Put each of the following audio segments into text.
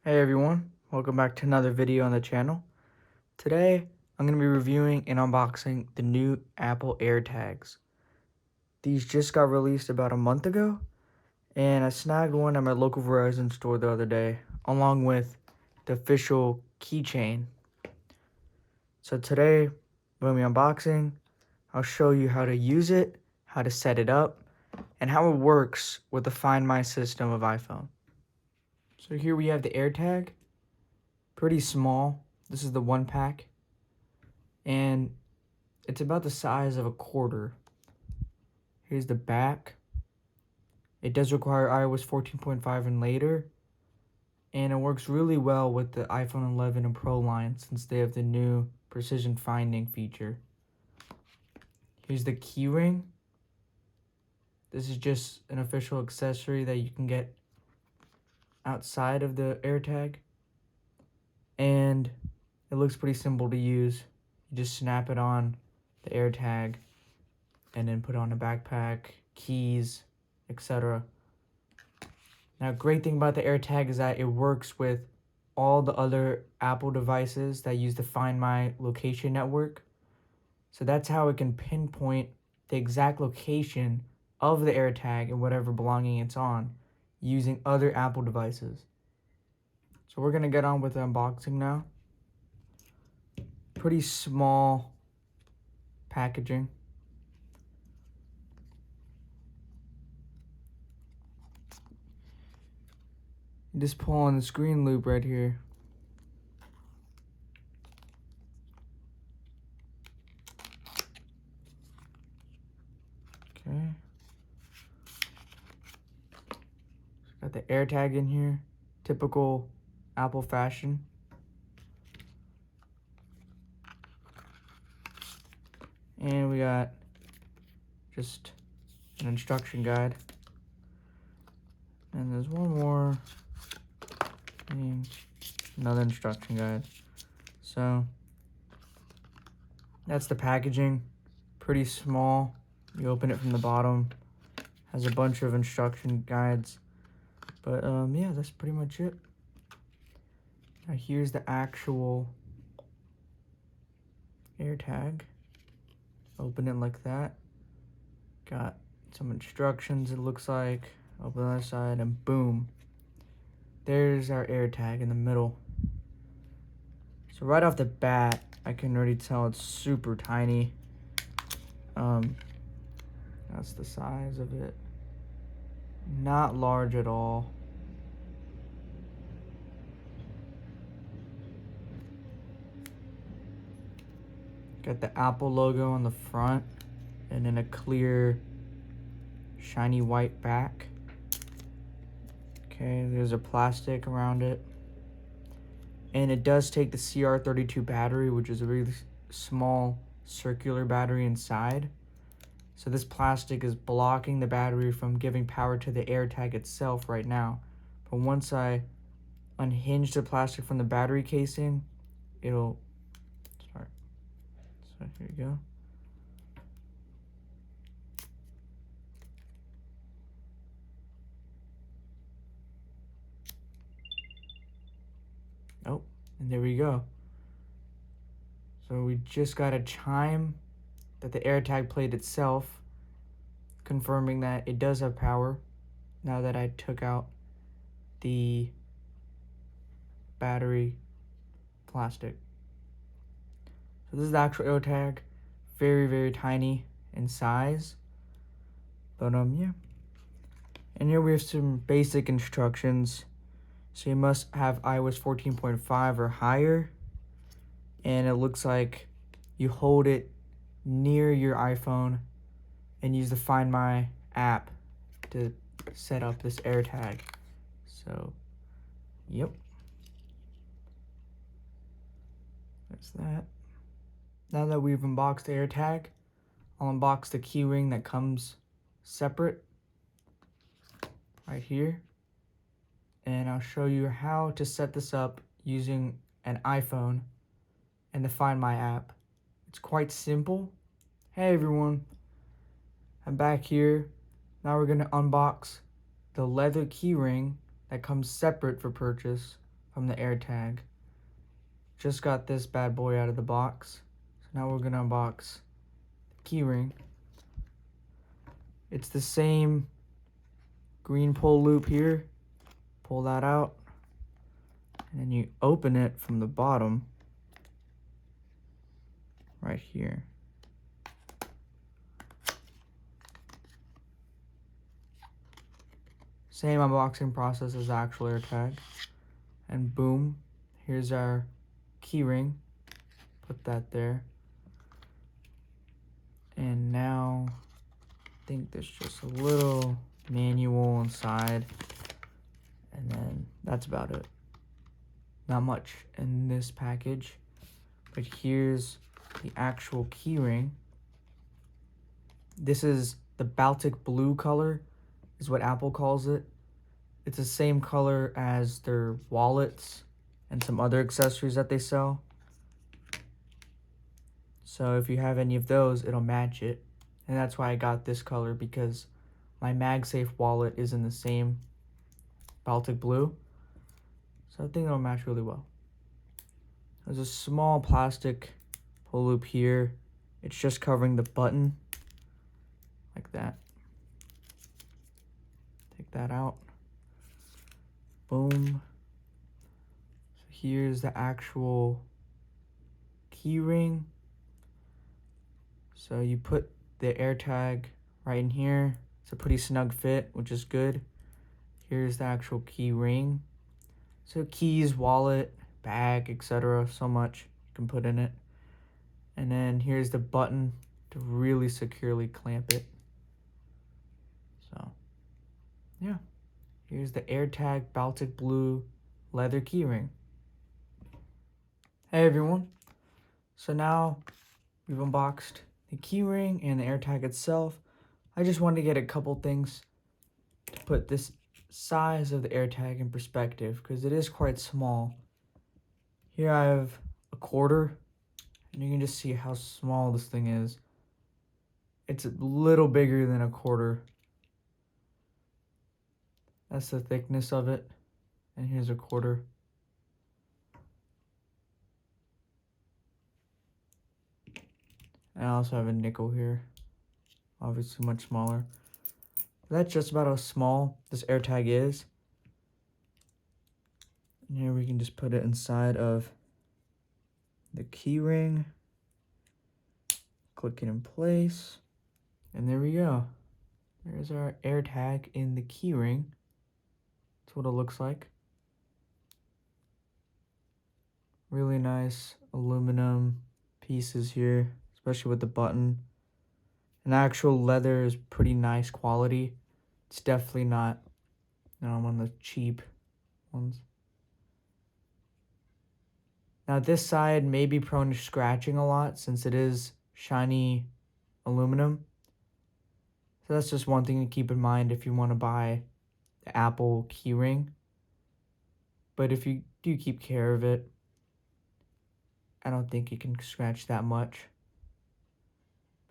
Hey everyone, welcome back to another video on the channel. Today, I'm going to be reviewing and unboxing the new Apple AirTags. These just got released about a month ago, and I snagged one at my local Verizon store the other day, along with the official keychain. So today, when we unboxing, I'll show you how to use it, how to set it up, and how it works with the Find My system of iPhone. So here we have the AirTag. Pretty small. This is the one pack. And it's about the size of a quarter. Here's the back. It does require iOS 14.5 and later. And it works really well with the iPhone 11 and Pro line since they have the new precision finding feature. Here's the keyring. This is just an official accessory that you can get outside of the AirTag. And it looks pretty simple to use. You just snap it on the AirTag and then put on a backpack, keys, etc. Now, great thing about the AirTag is that it works with all the other Apple devices that use the Find My location network. So that's how it can pinpoint the exact location of the AirTag and whatever belonging it's on using other Apple devices. So we're going to get on with the unboxing now. Pretty small packaging. You just pull on the screen loop right here. Okay. Got the AirTag in here. Typical Apple fashion. And we got just an instruction guide. And there's one more thing, another instruction guide. So that's the packaging. Pretty small. You open it from the bottom. Has a bunch of instruction guides. But yeah, that's pretty much it. Now here's the actual AirTag. Open it like that. Got some instructions, it looks like. Open the other side and boom. There's our AirTag in the middle. So right off the bat, I can already tell it's super tiny. That's the size of it. Not large at all. Got the Apple logo on the front and then a clear shiny white back. Okay, there's a plastic around it. And it does take the CR32 battery, which is a really small circular battery inside. So this plastic is blocking the battery from giving power to the AirTag itself right now. But once I unhinge the plastic from the battery casing, it'll start. So here you go. Oh, and there we go. So we just got a chime that the AirTag played itself, confirming that it does have power now that I took out the battery plastic. So this is the actual AirTag, very tiny in size, but yeah. And here we have some basic instructions. So you must have iOS 14.5 or higher, and it looks like you hold it near your iPhone and use the Find My app to set up this AirTag. So, yep. That's that. Now that we've unboxed the AirTag, I'll unbox the keyring that comes separate right here. And I'll show you how to set this up using an iPhone and the Find My app. It's quite simple. Hey everyone, I'm back here. Now we're going to unbox the leather keyring that comes separate for purchase from the AirTag. Just got this bad boy out of the box. So now we're gonna unbox the keyring. It's the same green pull loop here. Pull that out, and then you open it from the bottom right here. Same unboxing process as the actual AirTag. And boom, here's our keyring. Put that there. And now I think there's just a little manual inside, and then that's about it. Not much in this package, but here's the actual keyring. This is the Baltic blue color, is what Apple calls it. It's the same color as their wallets and some other accessories that they sell. So if you have any of those, it'll match it. And that's why I got this color, because my MagSafe wallet is in the same Baltic blue. So I think it'll match really well. There's a small plastic pull loop here. It's just covering the button, like that. Take that out. Boom. So here's the actual keyring. So you put the AirTag right in here. It's a pretty snug fit, which is good. Here's the actual key ring. So keys, wallet, bag, etc. So much you can put in it. And then here's the button to really securely clamp it. So yeah, here's the AirTag Baltic Blue leather keyring. Hey everyone. So now we've unboxed the keyring and the AirTag itself. I just wanted to get a couple things to put this size of the AirTag in perspective, because it is quite small. Here I have a quarter, and you can just see how small this thing is. It's a little bigger than a quarter. That's the thickness of it. And here's a quarter. And I also have a nickel here. Obviously much smaller. That's just about how small this AirTag is. And here we can just put it inside of the keyring. Click it in place. And there we go. There's our AirTag in the keyring. That's what it looks like. Really nice aluminum pieces here, especially with the button. And the actual leather is pretty nice quality. It's definitely not, one of the cheap ones. Now this side may be prone to scratching a lot since it is shiny aluminum. So that's just one thing to keep in mind if you want to buy the Apple keyring. But if you do keep care of it, I don't think you can scratch that much.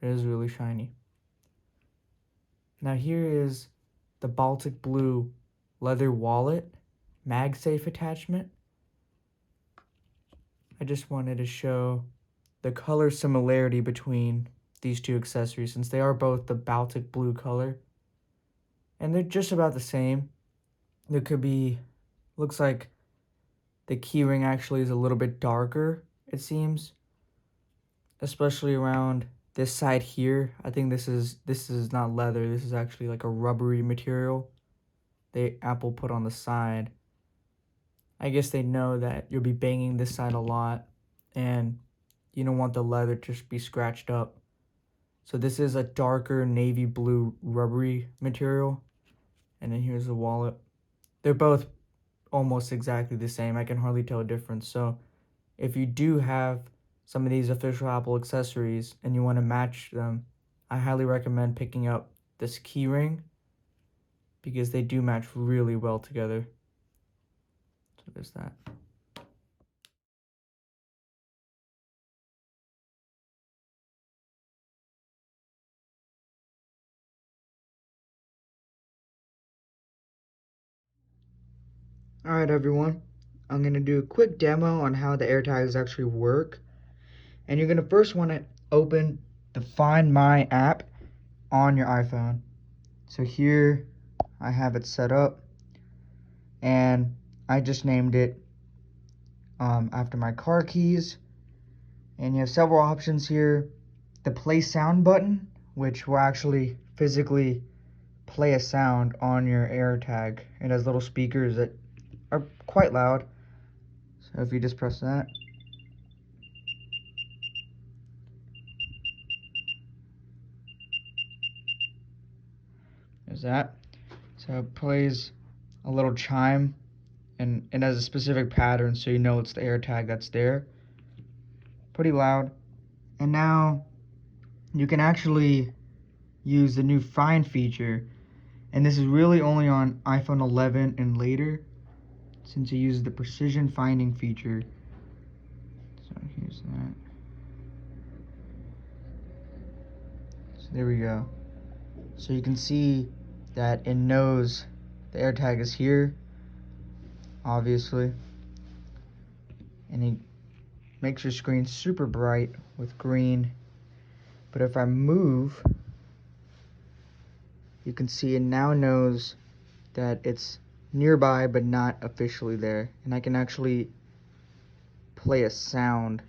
It is really shiny. Now here is the Baltic Blue leather wallet MagSafe attachment. I just wanted to show the color similarity between these two accessories, since they are both the Baltic blue color. And they're just about the same. There could be, looks like the keyring actually is a little bit darker, it seems. Especially around this side here. I think this is not leather, this is actually like a rubbery material Apple put on the side. I guess they know that you'll be banging this side a lot and you don't want the leather to just be scratched up. So this is a darker navy blue rubbery material. And then here's the wallet. They're both almost exactly the same. I can hardly tell a difference. So if you do have some of these official Apple accessories and you want to match them, I highly recommend picking up this keyring, because they do match really well together. So there's that. Alright everyone, I'm going to do a quick demo on how the AirTags actually work. And you're going to first want to open the Find My app on your iPhone. So here I have it set up, and I just named it after my car keys. And you have several options here. The play sound button, which will actually physically play a sound on your AirTag. It has little speakers that are quite loud. So if you just press that, there's that. So it plays a little chime, and it has a specific pattern, so you know it's the AirTag that's there. Pretty loud. And now you can actually use the new Find feature, and this is really only on iPhone 11 and later, since it uses the precision finding feature. So here's that. So there we go. So you can see that it knows the AirTag is here, obviously, and it makes your screen super bright with green. But if I move, you can see it now knows that it's nearby but not officially there, and I can actually play a sound.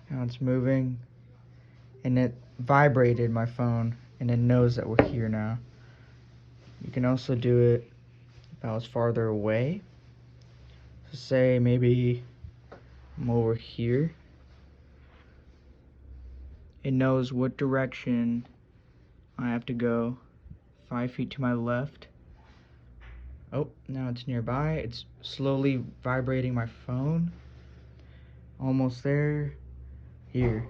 Now it's moving, and it vibrated my phone, and it knows that we're here now. You can also do it if I was farther away. So say maybe I'm over here. It knows what direction I have to go. 5 feet to my left. Oh, now it's nearby. It's slowly vibrating my phone. Almost there. Here.